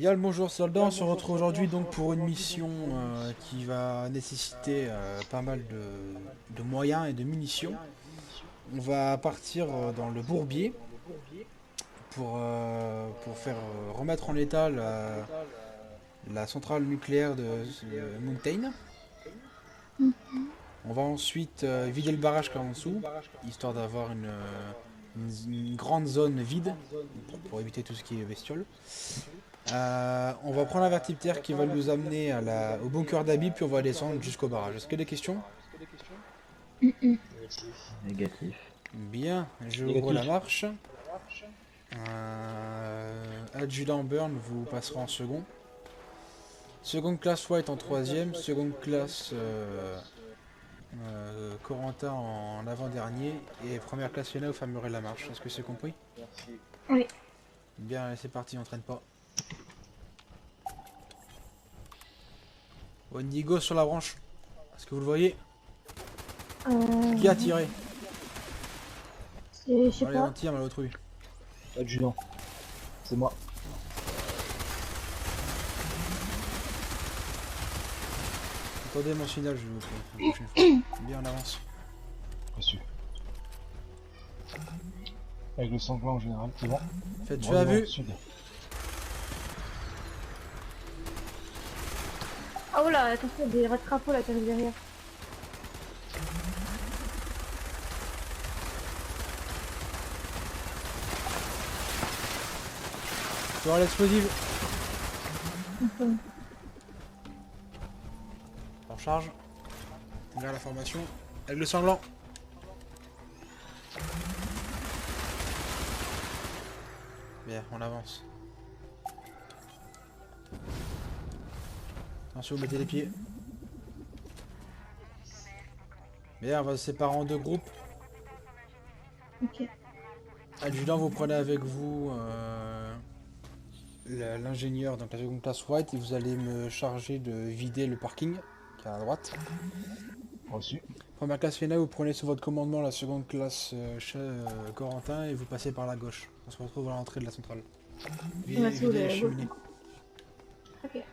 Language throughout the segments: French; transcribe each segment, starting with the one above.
Bien le bonjour soldats, on se retrouve aujourd'hui donc pour une mission qui va nécessiter pas mal de moyens et de munitions. On va partir dans le bourbier pour faire remettre en état la centrale nucléaire de Mountain. On va ensuite vider le barrage qui est en dessous, histoire d'avoir une grande zone vide pour éviter tout ce qui est bestiole. On va prendre un vertiptère qui va nous amener au bunker d'Abib, puis on va descendre jusqu'au barrage. Est-ce que des questions? Négatif. Négatif. Bien, j'ouvre la Négatif. marche. Adjudant Burn vous passera en second. Seconde classe White en troisième. Seconde classe Corentin en avant-dernier. Et première classe Fiona vous fermerez la marche. Est-ce que c'est compris? Merci. Oui. Bien, allez, c'est parti, on traîne pas. Wendigo sur la branche. Est-ce que vous le voyez? Qui a tiré? Je sais Allez, on pas. tire, malotru. Adjudant. C'est moi. Attendez mon signal, je vous prie, la prochaine fois. Bien, on avance. Reçu. Avec le sanglant en général, c'est bon. Faites feu à vue. Sud. Ah oh là, attention, des rats de crapaud là qui arrivent derrière. Sur l'explosive. On charge. Vers la formation. Avec le sanglant. Bien, on avance. Attention, vous mettez les pieds. Bien, on va se séparer en deux groupes. Ok. Adjudant, vous prenez avec vous l'ingénieur, donc la seconde classe White, et vous allez me charger de vider le parking, qui est à droite. Reçu. Première classe Fiona, vous prenez sous votre commandement la seconde classe Corentin et vous passez par la gauche. On se retrouve à l'entrée de la centrale. Merci, Videz les la cheminées. Ok.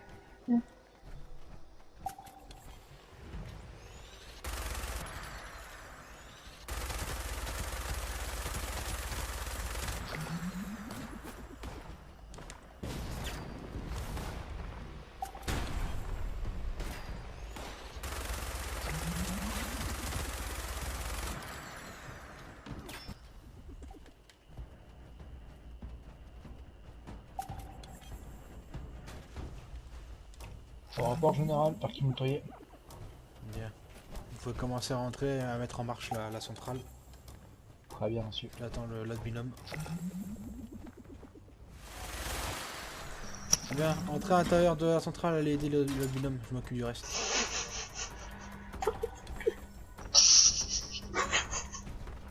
Au rapport général, parking moutonnier. Bien. Vous pouvez commencer à rentrer et à mettre en marche la centrale. Très bien reçu. J'attends l'autre binôme. Bien, entrez à l'intérieur de la centrale, allez aider le binôme, je m'occupe du reste.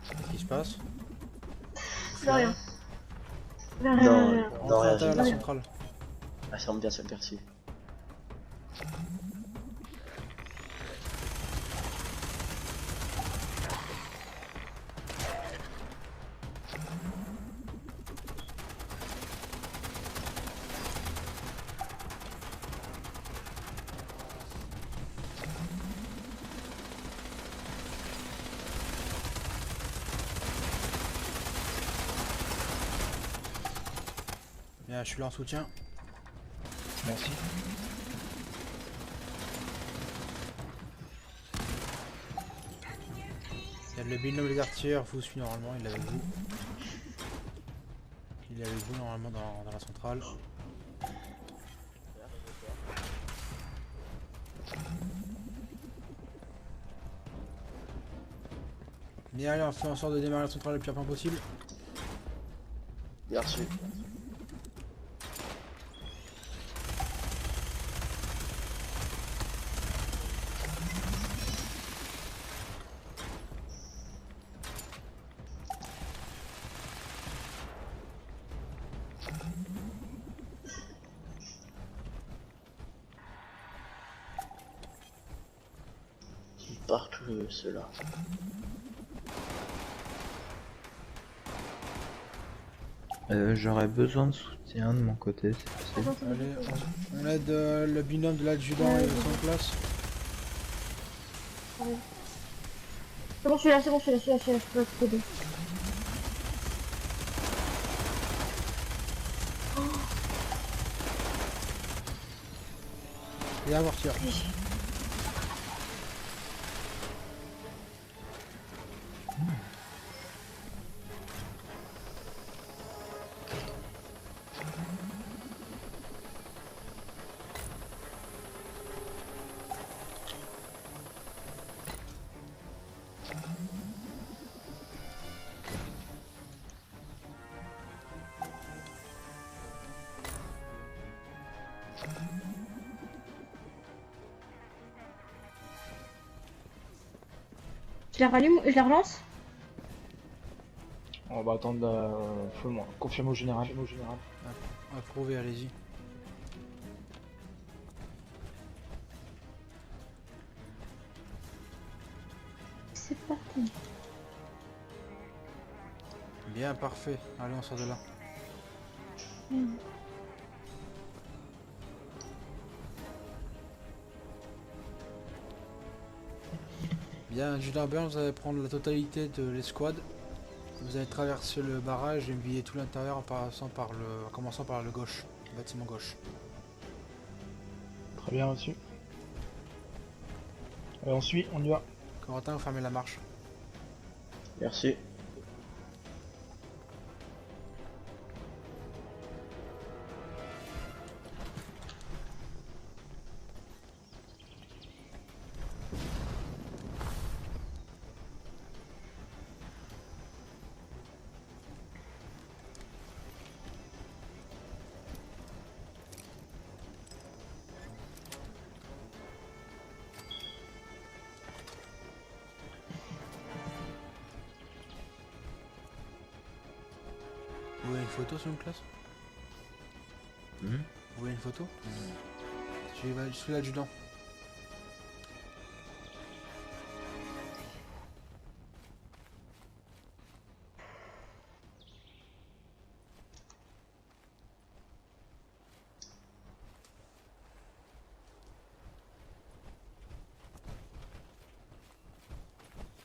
Qu'est-ce qui se passe? De rien. Non, Rien. Entrez à l'intérieur de la rien. centrale. Ah, ça me bien, ça me merci. Bien, je suis là en soutien. Merci. Il y a le binôme des artilleurs, vous suit normalement, il est avec vous. Il est avec vous normalement dans la centrale. Bien, allez, on fait en sorte de démarrer la centrale le plus rapidement possible. Bien reçu. Partout ceux-là. J'aurais besoin de soutien de mon côté, c'est possible. Attends, c'est Allez, bon. on aide le binôme de l'adjudant et son place. C'est bon, je suis là, c'est bon, je suis là, je peux t'aider. Et à amortir. Je la rallume, je la relance. On va attendre confirmer au général. Approuvé, allez-y. C'est parti. Bien, parfait. Allez, on sort de là. Bien, adjudant Burns, vous allez prendre la totalité de l'escouade. Vous allez traverser le barrage et me vider tout l'intérieur en commençant par le gauche, le bâtiment gauche. Très bien reçu. Allez, on suit, on y va. Corentin, vous fermez la marche. Merci. Vous voulez une photo sur une classe? Hmm. Vous voulez une photo? Je suis l'adjudant.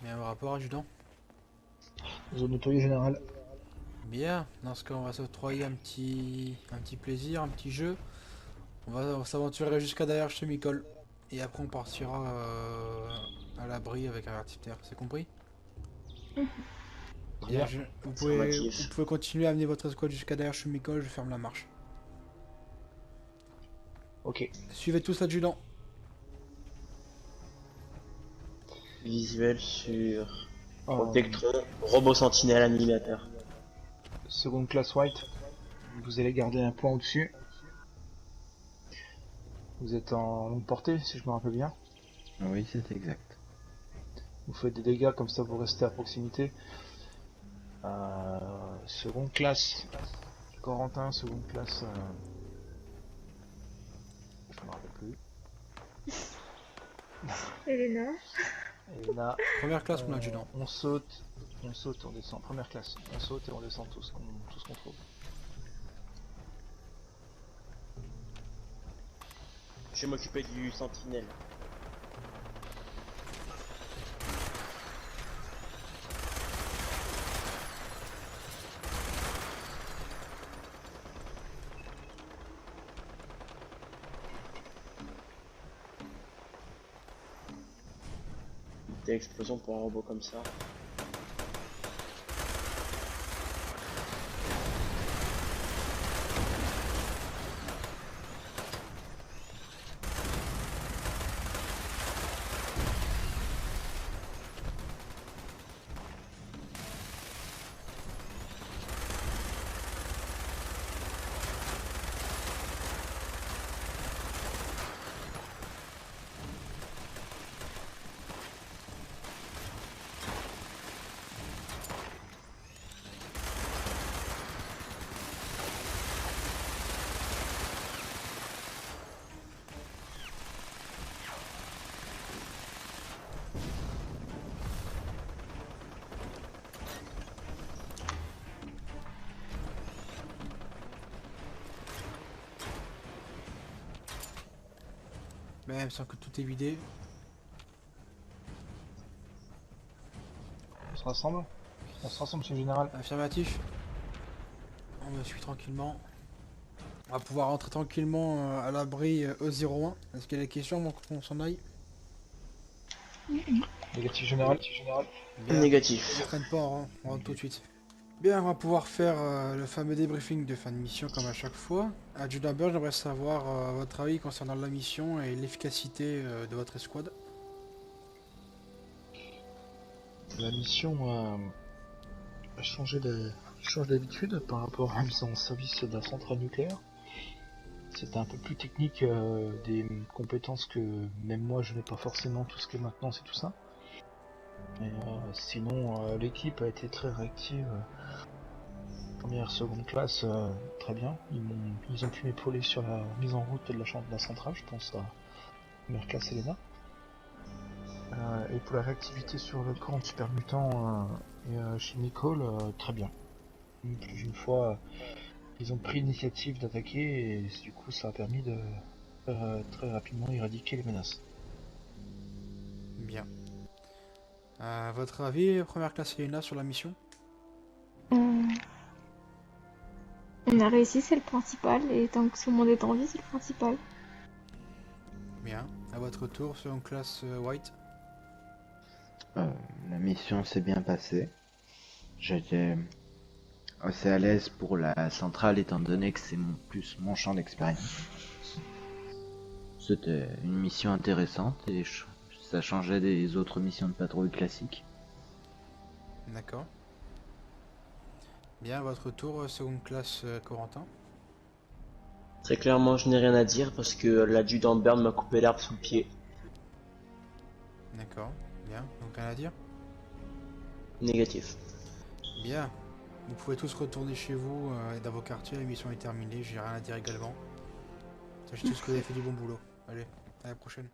Bien, un rapport, adjudant. Zone nettoyée générale. Bien, dans ce cas, on va s'octroyer un petit plaisir, un petit jeu. On va s'aventurer jusqu'à derrière chez Micole. Et après, on partira à l'abri avec un vertiptère. C'est compris? Bien, vous pouvez continuer à amener votre escouade jusqu'à derrière chez Micole. Je ferme la marche. Ok. Suivez tous l'adjudant. Visuel sur Protectron, robot sentinelle annihilateur. Seconde classe White. Vous allez garder un point au-dessus. Vous êtes en longue portée, si je me rappelle bien. Oui, c'est exact. Vous faites des dégâts, comme ça vous restez à proximité. Seconde classe. Corentin, seconde classe. Je me rappelle plus. Elena. Et là, Première classe, mon adjudant. on saute, on descend. Première classe. On saute et on descend tout ce qu'on trouve. Je vais m'occuper du sentinelle. Des explosions pour un robot comme ça. Même sans que tout est vidé. On se rassemble. On se rassemble, monsieur le général. Affirmatif. On me suit tranquillement. On va pouvoir rentrer tranquillement à l'abri E01. Est-ce qu'il y a des questions avant qu'on s'en aille? Négatif général. Bien. Négatif. On traîne pas, on rentre tout de suite. Bien, on va pouvoir faire le fameux débriefing de fin de mission comme à chaque fois. Adjudant Bird, j'aimerais savoir votre avis concernant la mission et l'efficacité de votre escouade. La mission a changé change d'habitude par rapport à la mise en service de la centrale nucléaire. C'était un peu plus technique, des compétences que même moi je n'ai pas forcément, tout ce qui est maintenance et tout ça. Mais sinon l'équipe a été très réactive. Première, seconde classe, très bien. Ils ont pu m'épauler sur la mise en route de la centrale, je pense à première classe Elena. Et pour la réactivité sur le camp de super mutant et chez Nicole, très bien. Plus d'une fois, ils ont pris l'initiative d'attaquer et du coup ça a permis de très rapidement éradiquer les menaces. Bien. Votre avis, première classe Elena, sur la mission? On a réussi, c'est le principal, et tant que tout le monde est en vie, c'est le principal. Bien. À votre tour, seconde classe White. La mission s'est bien passée. J'étais assez à l'aise pour la centrale étant donné que c'est plus mon champ d'expérience. C'était une mission intéressante et ça changeait des autres missions de patrouille classiques. D'accord. Bien, à votre tour, seconde classe Corentin. Très clairement, je n'ai rien à dire parce que l'adjudant Burn m'a coupé l'herbe sous le pied. D'accord. Bien. Donc rien à dire? Négatif. Bien. Vous pouvez tous retourner chez vous et dans vos quartiers, la mission est terminée, j'ai rien à dire également. Sachez tous que vous avez fait du bon boulot. Allez, à la prochaine.